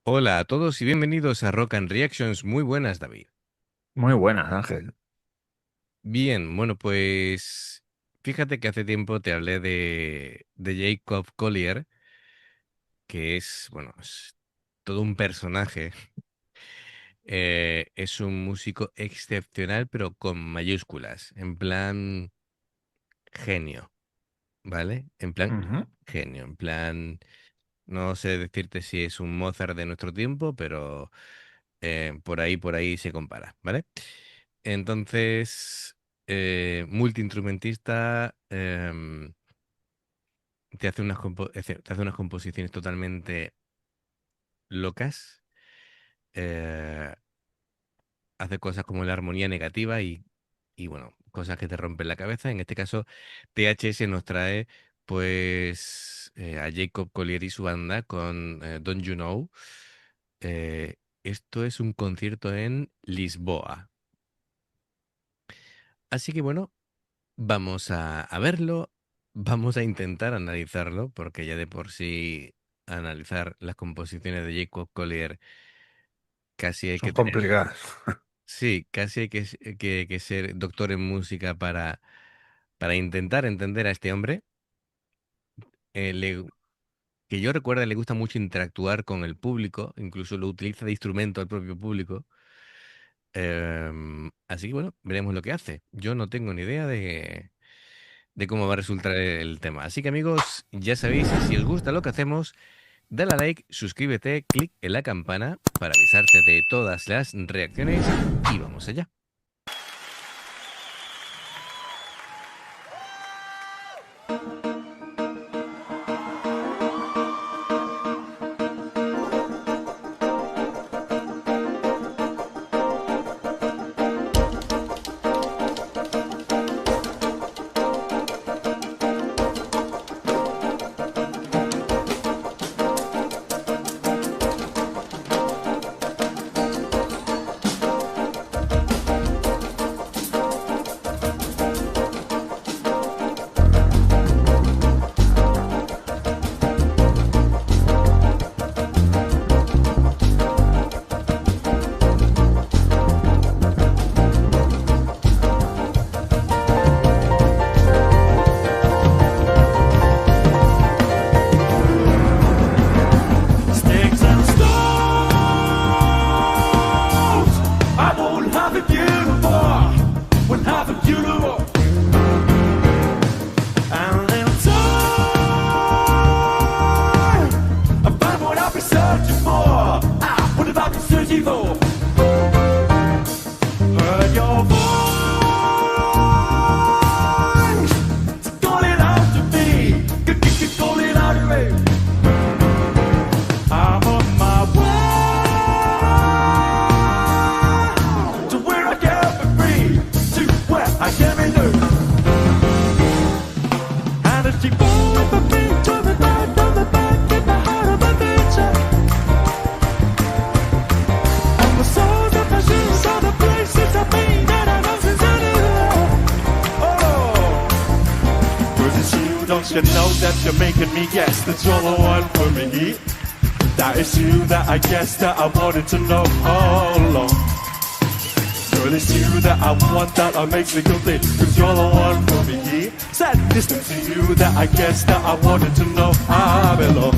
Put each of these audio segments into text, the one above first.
Hola a todos y bienvenidos a Rock and Reactions. Muy buenas, David. Muy buenas, Ángel. Bien, bueno, pues fíjate que hace tiempo te hablé de Jacob Collier, que es, bueno, es todo un personaje. Es un músico excepcional, pero con mayúsculas, en plan genio, ¿vale? En plan Ujú. genio, en plan, no sé decirte si es un Mozart de nuestro tiempo, pero por ahí se compara, ¿vale? Entonces, multiinstrumentista, te hace unas composiciones totalmente locas, eh, hace cosas como la armonía negativa y bueno, cosas que te rompen la cabeza. En este caso, THS nos trae pues a Jacob Collier y su banda con Don't You Know. Esto es un concierto en Lisboa. Así que bueno, vamos a verlo, vamos a intentar analizarlo, porque ya de por sí analizar las composiciones de Jacob Collier casi hay Son que tener, complicadas. sí, casi hay que ser doctor en música para intentar entender a este hombre. Eh, le- que yo recuerde, le gusta mucho interactuar con el público, incluso lo utiliza de instrumento al propio público. Así que bueno, veremos lo que hace. Yo no tengo ni idea de cómo va a resultar el tema. Así que amigos, ya sabéis, si os gusta lo que hacemos, dale a like, suscríbete, clic en la campana para avisarte de todas las reacciones y vamos allá. Sticks and stones. I won't have it beautiful. Won't have it beautiful. And in time, I find what I've been searching for. Ah, what have I been searching for? Heard your voice. It's calling out to me. Calling out to me. I'm on my way to where I can be free, to where I can be new. And as she goes with the beat to the back, in the heart of adventure. And the souls of the shoes are the places I've been that I know since I knew love. Oh, 'cause it's you, don't you know that you're making me guess that you're the one for me? That is you that I guess that I wanted to know all along. Girl, it's you that I want, that makes me complete. 'Cause you're the one for me. Said this to you that I guess that I wanted to know I belong.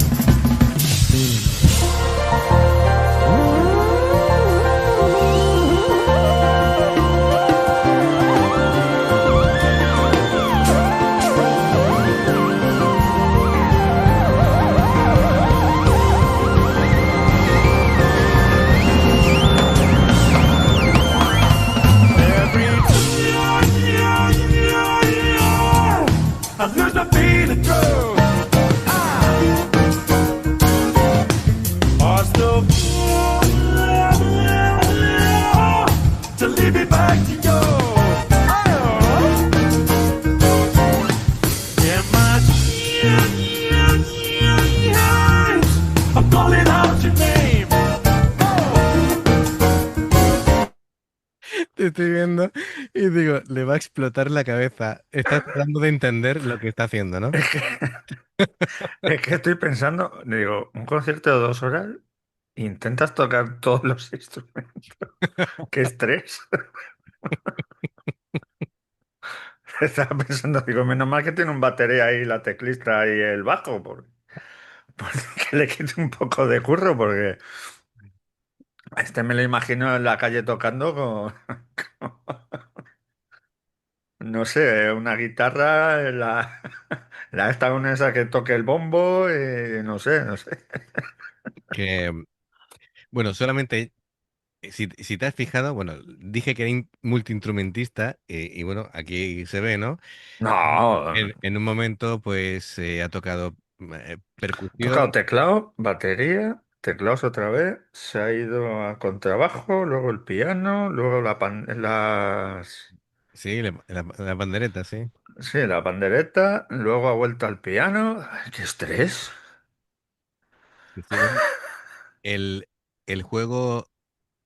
Every I lose my feeling through. I still to leave it back to you. In my I'm calling out your name. Te estoy viendo y digo, le va a explotar la cabeza. Está tratando de entender lo que está haciendo, ¿no? Es que, es que estoy pensando, digo, un concierto de 2 horas, Intentas tocar todos los instrumentos. ¡Qué estrés! Estaba pensando, digo, menos mal que tiene un batería ahí, la teclista y el bajo, porque le quite un poco de curro, porque a este me lo imagino en la calle tocando con, no sé, una guitarra, la esta con esa que toque el bombo, y no sé, no sé. Que, bueno, solamente, si te has fijado, bueno, dije que era multiinstrumentista, y bueno, aquí se ve, ¿no? No, En un momento, pues, ha tocado tocado percusión, teclado, batería, teclados otra vez, se ha ido a contrabajo, luego el piano, luego sí, la pandereta, sí. sí, la pandereta, luego ha vuelto al piano. Ay, ¡qué estrés! Sí, sí, bueno, el juego,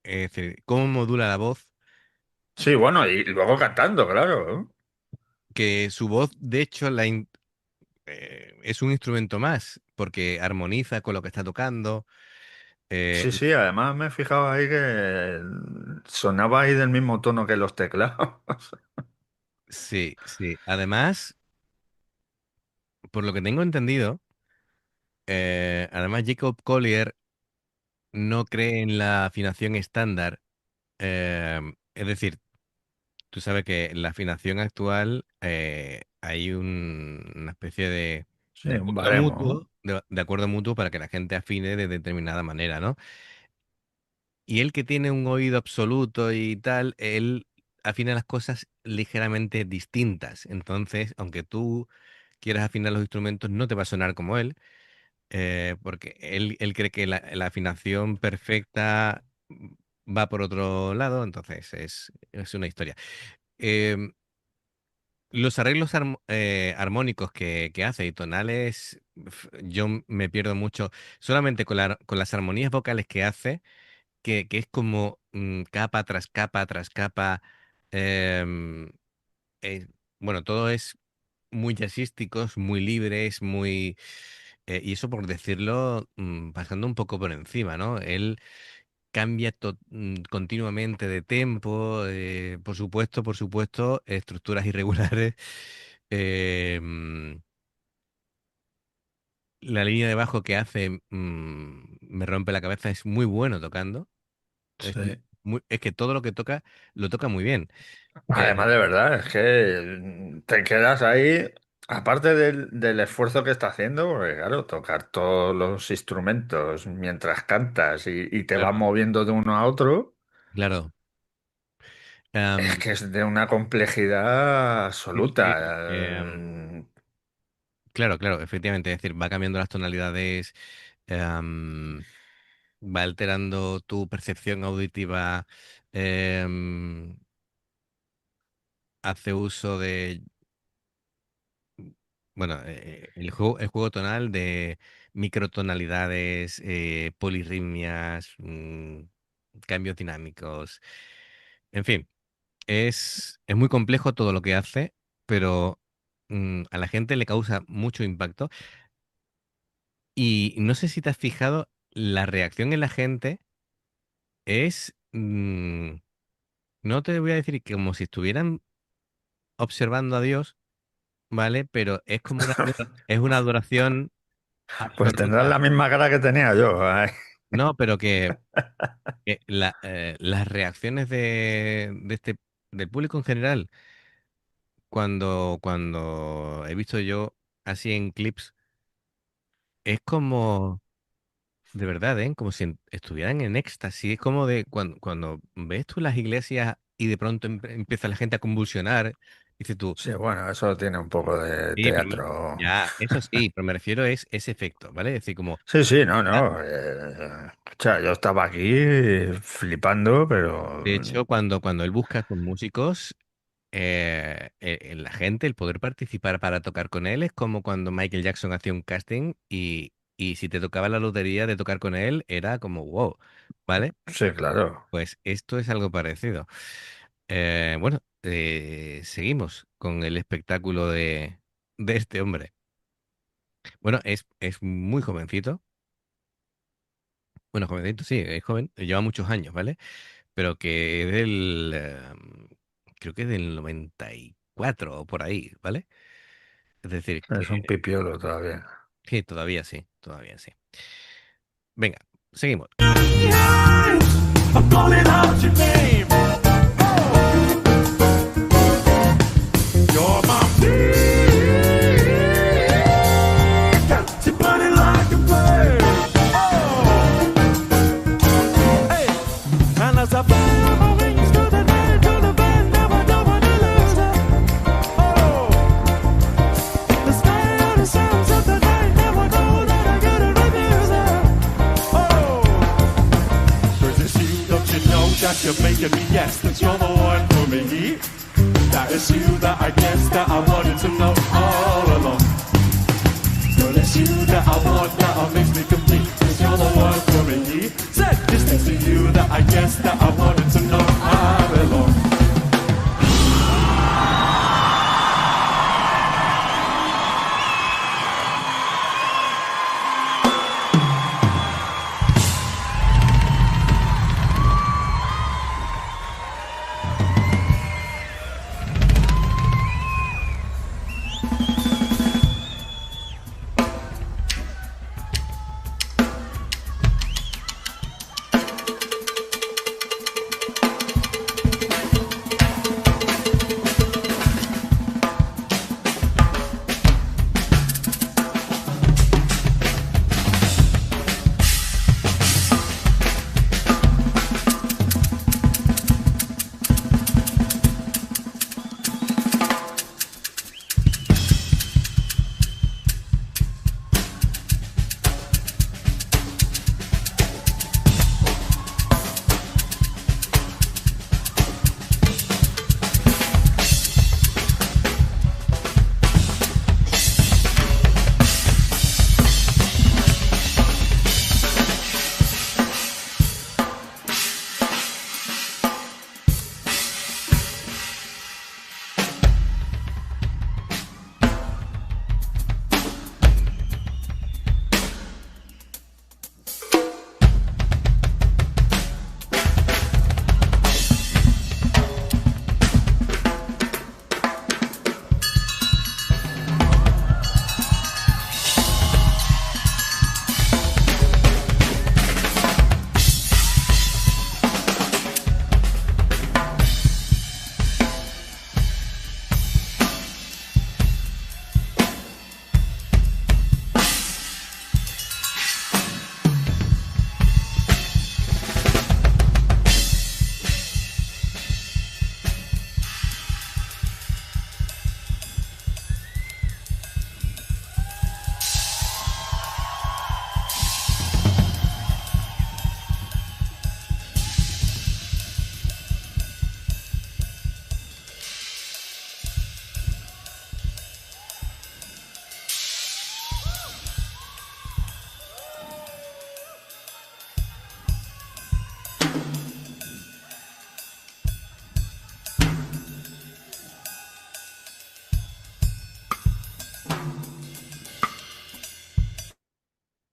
es decir, cómo modula la voz, Sí, bueno, y luego cantando, claro. que su voz, de hecho, es un instrumento más, porque armoniza con lo que está tocando. Sí, eh, sí, además me he fijado ahí que sonaba ahí del mismo tono que los teclados. sí, sí. Además, por lo que tengo entendido, además Jacob Collier no cree en la afinación estándar. Es decir, tú sabes que en la afinación actual hay una especie Sí, de un acuerdo baremo, ¿no? mutuo, de acuerdo mutuo para que la gente afine de determinada manera, ¿no? Y él que tiene un oído absoluto y tal, él afina las cosas ligeramente distintas. Entonces, aunque tú quieras afinar los instrumentos, no te va a sonar como él, porque él cree que la afinación perfecta va por otro lado, entonces es una historia. Em, los arreglos armónicos que hace y tonales, yo me pierdo mucho solamente con las armonías vocales que hace, que es como capa tras capa tras capa. em, eh, bueno, todo es muy jazzísticos, muy libres, muy... y eso por decirlo, pasando un poco por encima, ¿no? Él cambia continuamente de tempo, por supuesto, estructuras irregulares. eh, mm, la línea de bajo que hace me rompe la cabeza, es muy bueno tocando. Es, Sí. es que todo lo que toca, lo toca muy bien. Además, de verdad, es que te quedas ahí, aparte del esfuerzo que está haciendo, porque claro, tocar todos los instrumentos mientras cantas y te vas Claro, moviendo de uno a otro, claro. es Am, que es de una complejidad sí, sí, absoluta. claro, claro, efectivamente. Es decir, va cambiando las tonalidades, am, va alterando tu percepción auditiva, em, hace uso de, bueno, el juego tonal de microtonalidades, polirritmias, cambios dinámicos. En fin, es muy complejo todo lo que hace, pero a la gente le causa mucho impacto. Y no sé si te has fijado, la reacción en la gente es, no te voy a decir que como si estuvieran observando a Dios, ¿vale? Pero es como es una adoración Pues tendrás absoluta. la misma cara que tenía yo. Ay. No, pero que las reacciones del público en general, cuando he visto yo así en clips, es como, de verdad, ¿eh? Como si estuvieran en éxtasis. Es como de cuando ves tú las iglesias y de pronto empieza la gente a convulsionar, dices tú, Sí, bueno, eso tiene un poco de sí, pero teatro. ya, eso sí, pero me refiero es ese efecto, ¿vale? Es decir, como, Sí, sí, no, ah, no. O sea, yo estaba aquí flipando, de pero hecho, cuando él busca con músicos, en la gente, el poder participar para tocar con él es como cuando Michael Jackson hacía un casting y si te tocaba la lotería de tocar con él, era como wow, ¿vale? sí, claro. Pues esto es algo parecido. Bueno, seguimos con el espectáculo de este hombre. Bueno, es muy jovencito, Bueno, jovencito, sí, es joven, lleva muchos años, ¿vale? Pero que es del, creo que es del 94 o por ahí, ¿vale? Es decir, Es un pipiolo todavía. que todavía sí, todavía sí. Venga, seguimos. I'm calling out your name. You're my babe. Got your body like a bird. Oh, hey. And as I fly my wings to the night, to the band, never know what to lose. Oh, the sky on the sounds of the night, never know that I get a refuse. Oh, 'cause it's you, don't you know that you're making me yes, that you're the one for me. That is you that I guess that I wanted to know all along. Girl, it's you that I want, that makes me complete, 'cause you're the one for me. Said this next to you that I guess that I wanted to know I belong.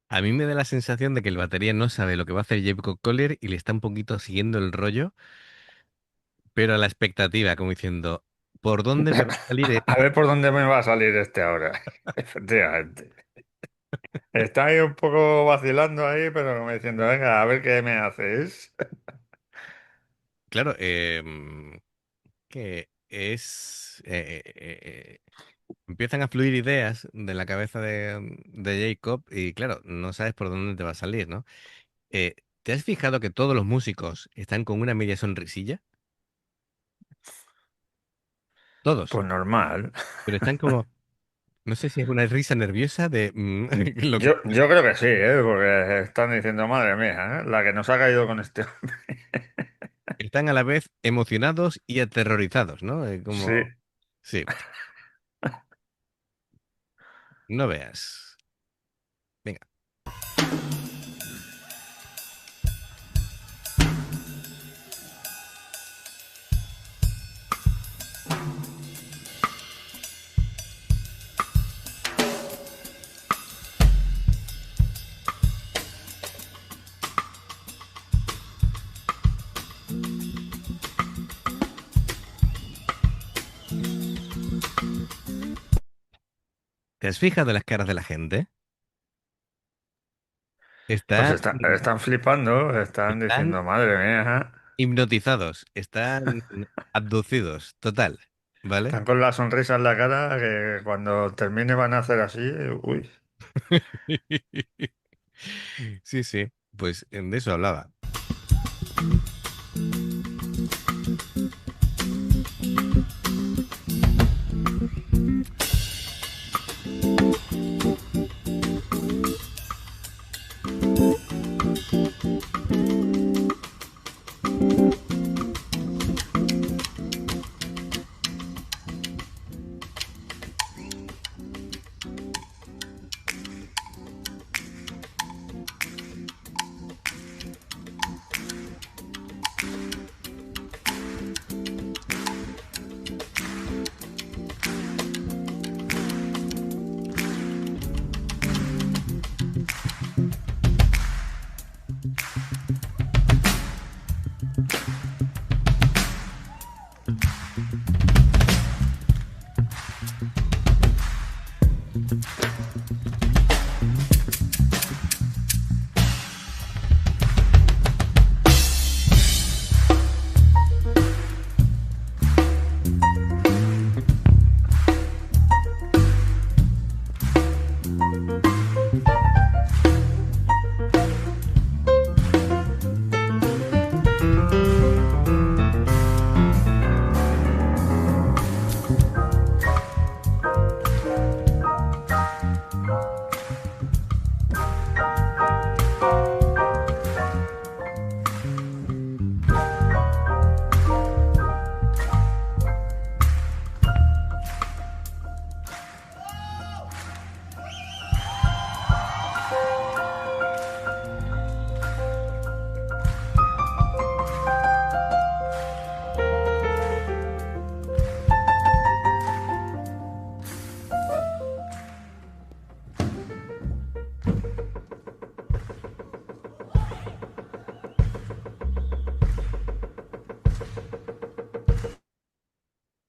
A mí me da la sensación de que el batería no sabe lo que va a hacer Jacob Collier y le está un poquito siguiendo el rollo, pero a la expectativa, como diciendo, ¿por dónde me va a salir A ver por dónde me va a salir este ahora. Efectivamente. Está ahí un poco vacilando ahí, pero como diciendo, venga, a ver qué me haces. Claro, que es... empiezan a fluir ideas de la cabeza de Jacob y claro, no sabes por dónde te va a salir, ¿no? Eh, ¿Te has fijado que todos los músicos están con una media sonrisilla? Todos, Pues normal. pero están como, no sé si es una risa nerviosa de lo que... Yo creo que sí, ¿eh? Porque están diciendo, madre mía, ¿eh? La que nos ha caído con este hombre. Están a la vez emocionados y aterrorizados, ¿no? Sí. Como, sí, no veas. Venga. ¿Te has fijado en las caras de la gente? Pues Están, están flipando, están están diciendo, madre mía, ajá. hipnotizados, están abducidos, total, ¿vale? Están con la sonrisa en la cara que cuando termine van a hacer así. Uy. Sí, sí, pues de eso hablaba.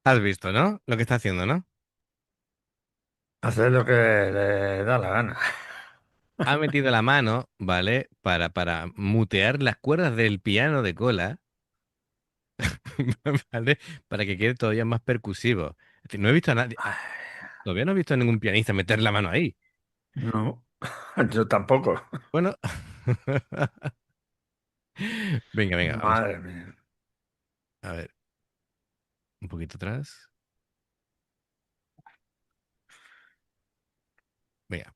Has visto, ¿no? Lo que está haciendo, ¿no? Hacer lo que le da la gana. Ha metido la mano, ¿vale? Para mutear las cuerdas del piano de cola, ¿vale? Para que quede todavía más percusivo. Es decir, no he visto a nadie, todavía no he visto a ningún pianista meter la mano ahí. No, yo tampoco. Bueno, venga, venga, vamos Madre mía. a ver, un poquito atrás. Venga.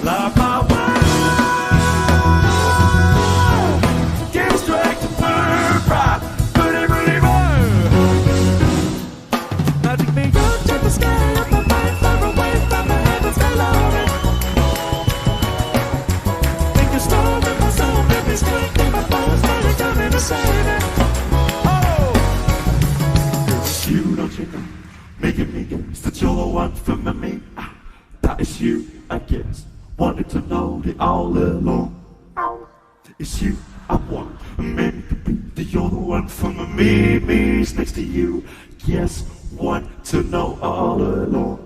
like my wife. Get straight to work, right? Believer. Now take me up to the sky, up my mind, far away from the heavens below me. Make a storm in my soul, make me scream in my bones, now you're coming to save me. Oh! It's you, don't you know? Making me guess that you're the one for me. That is you, I guess. Wanted to know it all along. It's you, I want. Maybe that you're the one for me. Me's next to you. Yes, want to know all along.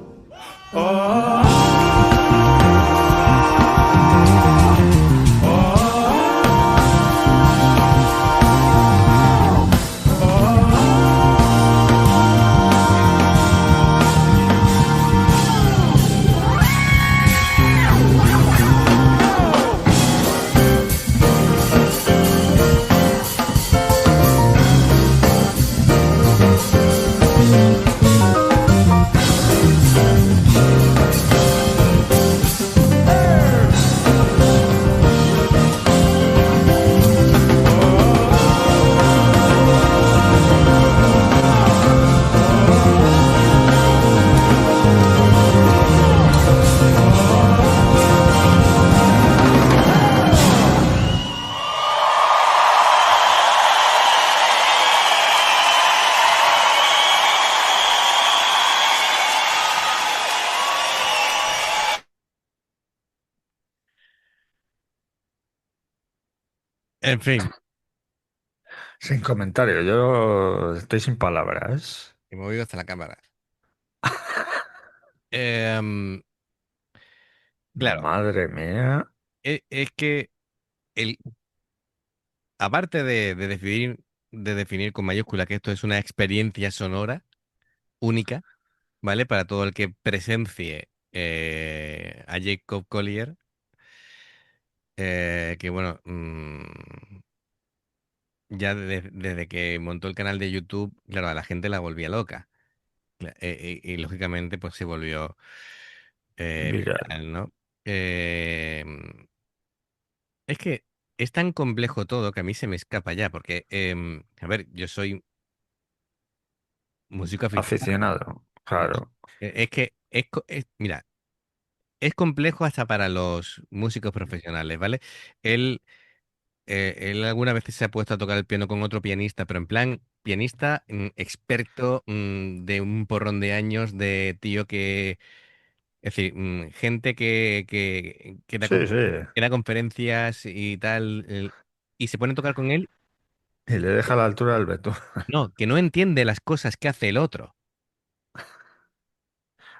En fin, Sin comentario, yo estoy sin palabras. he movido hasta la cámara. Em, claro, Madre mía. es que el, aparte de definir con mayúscula que esto es una experiencia sonora única, ¿vale? Para todo el que presencie a Jacob Collier, que bueno, ya desde que montó el canal de YouTube, claro, a la gente la volvía loca. Y lógicamente pues se volvió Viral. viral, ¿no? Eh, es que es tan complejo todo que a mí se me escapa ya, porque, a ver, yo soy músico aficionado. Aficionado. ¿No? Claro. Es que, mira, es complejo hasta para los músicos profesionales, ¿vale? Él, él alguna vez se ha puesto a tocar el piano con otro pianista, pero en plan pianista experto de un porrón de años, de tío que, es decir, gente Sí, sí. que da conferencias y tal, y se pone a tocar con él, Y le deja a la altura del betún. no, que no entiende las cosas que hace el otro,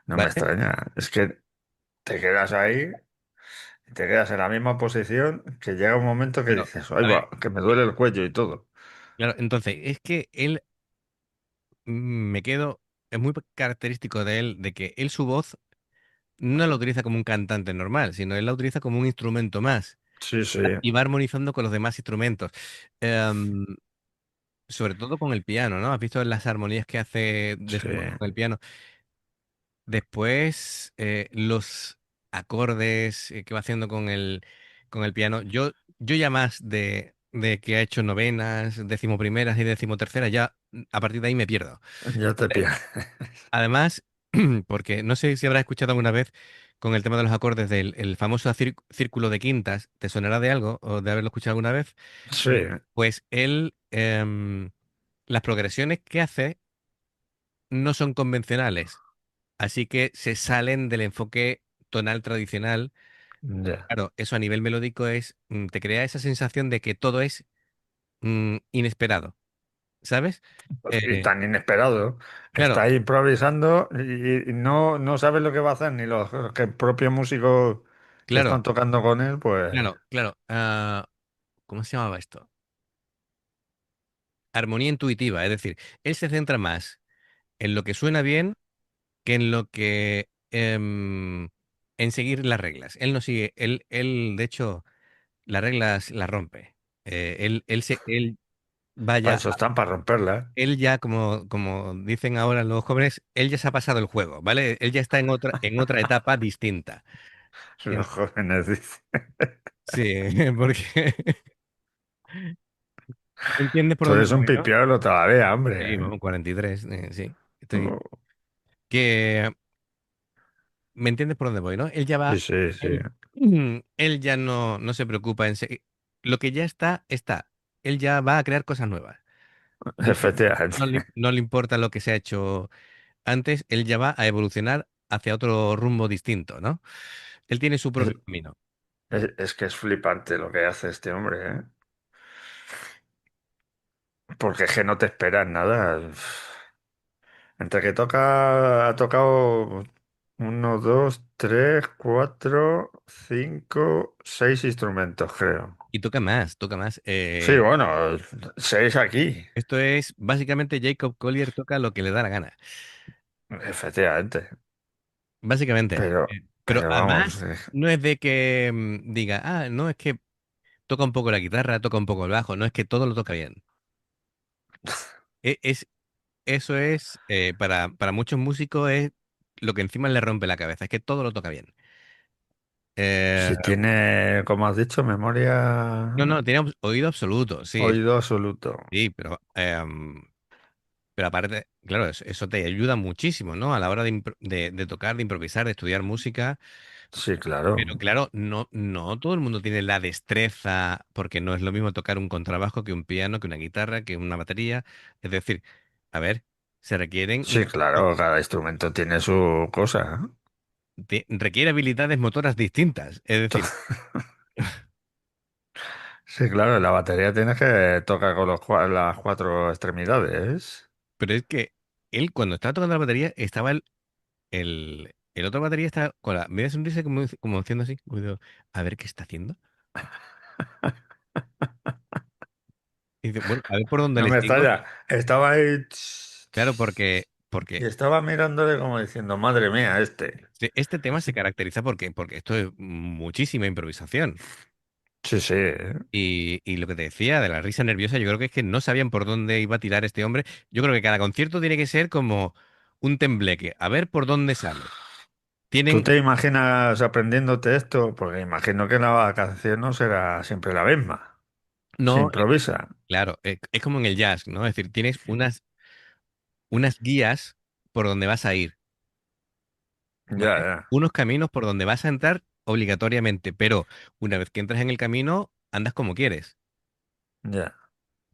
No me ¿vale? extraña. Es que te quedas ahí y te quedas en la misma posición que llega un momento que Pero, dices, ay a ver, va, que me duele el cuello y todo. claro, entonces, es que él me quedo, es muy característico de él, de que él su voz no la utiliza como un cantante normal, sino él la utiliza como un instrumento más Sí, sí, y va armonizando con los demás instrumentos. Em, Sobre todo con el piano, ¿no? ¿Has visto las armonías que hace de sí. su voz con el piano? Después, los acordes que va haciendo con el piano. Yo ya más de que ha hecho novenas, decimoprimeras y decimoterceras, ya a partir de ahí me pierdo. Ya te ¿Vale? pierdes. Además, porque no sé si habrás escuchado alguna vez con el tema de los acordes del el famoso círculo de quintas, ¿te sonará de algo o de haberlo escuchado alguna vez? Sí, Pues él, las progresiones que hace no son convencionales, así que se salen del enfoque tonal tradicional. ya. Claro, eso a nivel melódico te crea esa sensación de que todo es inesperado, ¿sabes? Y Eh, tan inesperado. Está claro, ahí improvisando y no sabe lo que va a hacer, ni los que propios músicos que están claro, tocando con él, pues claro. ¿Cómo se llamaba esto? Armonía intuitiva, es decir, él se centra más en lo que suena bien que en lo que en seguir las reglas. Él no sigue, de hecho, las reglas las rompe. Él para vaya, eso están, para romperla. él ya, como dicen ahora los jóvenes, él ya se ha pasado el juego, ¿vale? Él ya está en otra etapa distinta. Los jóvenes dicen. Sí, porque entiendes por Tú dónde eres un voy, ¿no? pipiolo todavía, Sí, hombre. vamos, 43, sí. Estoy... Oh, Que me entiendes por dónde voy, ¿no? Él ya sí, va, sí, sí. él, él ya no se preocupa en lo que ya está, está. Él ya va a crear cosas nuevas. No, Efectivamente. no le importa lo que se ha hecho antes, él ya va a evolucionar hacia otro rumbo distinto, ¿no? Él tiene su Es, propio camino. es que es flipante lo que hace este hombre, ¿eh? Porque es que no te esperas nada. Entre que ha tocado uno, dos, tres, cuatro, cinco, seis instrumentos, creo. Y toca más, toca más. Sí, bueno, seis aquí, Esto es, básicamente, Jacob Collier toca lo que le da la gana. efectivamente. Básicamente. Pero Pero vamos, además, no es de que diga, no, es que toca un poco la guitarra, toca un poco el bajo, no es que todo lo toca bien. Es, eso es, para muchos músicos, es lo que encima le rompe la cabeza, es que todo lo toca bien. Eh, si tiene, como has dicho, no, memoria, no, tiene oído absoluto, sí, oído absoluto. sí, pero aparte, claro, eso te ayuda muchísimo, ¿no? A la hora de tocar, de improvisar, de estudiar música. Sí, claro. Pero claro, no todo el mundo tiene la destreza, porque no es lo mismo tocar un contrabajo que un piano, que una guitarra, que una batería. Es decir, a ver, se requieren, Sí, claro, cada instrumento tiene su cosa. requiere habilidades motoras distintas. Es decir, Sí, claro, en la batería tienes que tocar con las cuatro extremidades. pero es que él cuando estaba tocando la batería, estaba el otro batería estaba con la media sonrisa como haciendo así, como diciendo, a ver qué está haciendo. Y dice, bueno, a ver por dónde No le me sigo. estalla. Estaba ahí Claro, porque y estaba mirándole como diciendo, madre mía, este. este tema se caracteriza porque esto es muchísima improvisación. Sí, sí, ¿eh? Y lo que te decía de la risa nerviosa, yo creo que es que no sabían por dónde iba a tirar este hombre. Yo creo que cada concierto tiene que ser como un tembleque, a ver por dónde sale. ¿Tú Tienen, te imaginas aprendiéndote esto? Porque imagino que la canción no será siempre la misma. Se no, improvisa. claro, es como en el jazz, ¿no? Es decir, tienes unas guías por donde vas a ir, Ya, ¿vale? ya, Unos caminos por donde vas a entrar obligatoriamente, pero una vez que entras en el camino, andas como quieres. ya.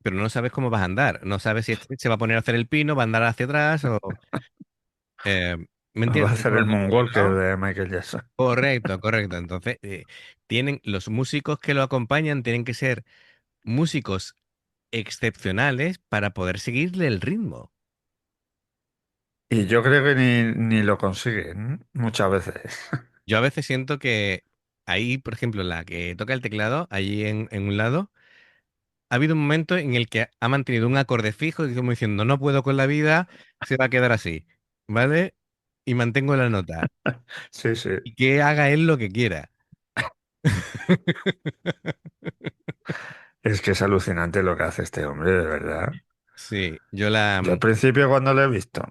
Pero no sabes cómo vas a andar, no sabes si este se va a poner a hacer el pino, va a andar hacia atrás o... eh, ¿Me Va a entiendes hacer por el dónde voy, Moonwalker no? de Michael Jackson. Correcto, correcto. Entonces, tienen los músicos que lo acompañan tienen que ser músicos excepcionales para poder seguirle el ritmo. Y yo creo que ni lo consiguen muchas veces. Yo a veces siento que ahí, por ejemplo, la que toca el teclado, allí en un lado, ha habido un momento en el que ha mantenido un acorde fijo y como diciendo, no puedo con la vida, se va a quedar así, ¿vale? Y mantengo la nota. Sí, sí. Y que haga él lo que quiera. Es que es alucinante lo que hace este hombre, de verdad. Sí, Yo al principio cuando lo he visto,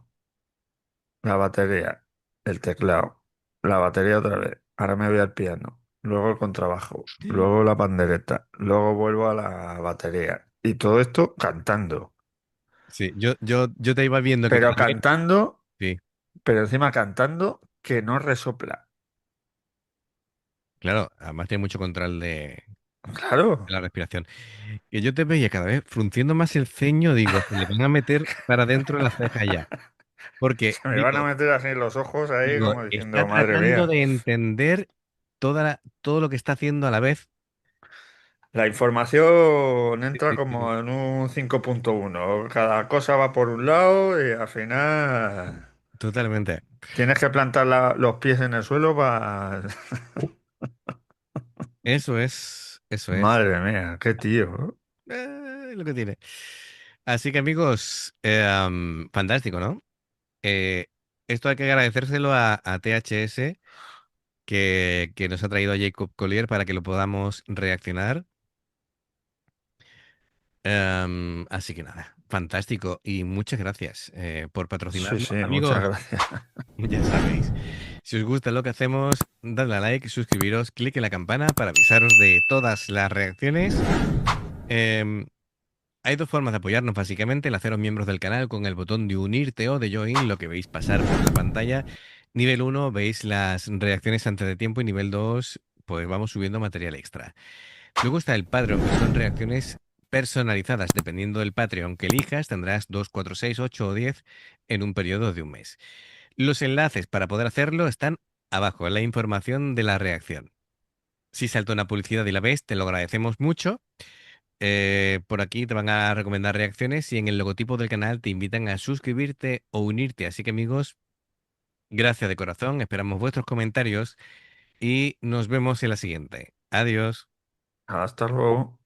la batería, el teclado, la batería otra vez, ahora me voy al piano, luego el contrabajo, luego la pandereta, luego vuelvo a la batería. Y todo esto cantando. Sí, yo te iba viendo que Pero cada vez... cantando, Sí, pero encima cantando que no resopla. claro, además tiene mucho control de Claro. la respiración. Que yo te veía cada vez frunciendo más el ceño, digo, se le van a meter para adentro de la ceja ya. Porque, Se me van a meter así los ojos ahí digo, como está diciendo, madre tratando mía. de entender todo lo que está haciendo a la vez. La información Sí, entra sí, sí. como en un 5.1. Cada cosa va por un lado y al final Totalmente. tienes que plantar los pies en el suelo para... Eso es Madre mía, qué tío. lo que tiene. Así que amigos, fantástico, ¿no? Eh, esto hay que agradecérselo a THS que nos ha traído a Jacob Collier para que lo podamos reaccionar. Así que nada, fantástico y muchas gracias por Sí, patrocinarnos. sí, muchas Amigos, gracias. ya sabéis, si os gusta lo que hacemos, dadle a like, suscribiros, clic en la campana para avisaros de todas las reacciones. Em, Hay dos formas de apoyarnos, básicamente, el haceros miembros del canal con el botón de unirte o de join, lo que veis pasar por la pantalla. Nivel uno veis las reacciones antes de tiempo y nivel 2 pues vamos subiendo material extra. Luego está el Patreon, que son reacciones personalizadas. Dependiendo del Patreon que elijas, tendrás 2, 4, 6, 8 o 10 en un periodo de un mes. Los enlaces para poder hacerlo están abajo, en la información de la reacción. Si salta una publicidad y la ves, te lo agradecemos mucho. Por aquí te van a recomendar reacciones y en el logotipo del canal te invitan a suscribirte o unirte. Así que amigos, gracias de corazón, esperamos vuestros comentarios y nos vemos en la siguiente. Adiós. Hasta luego.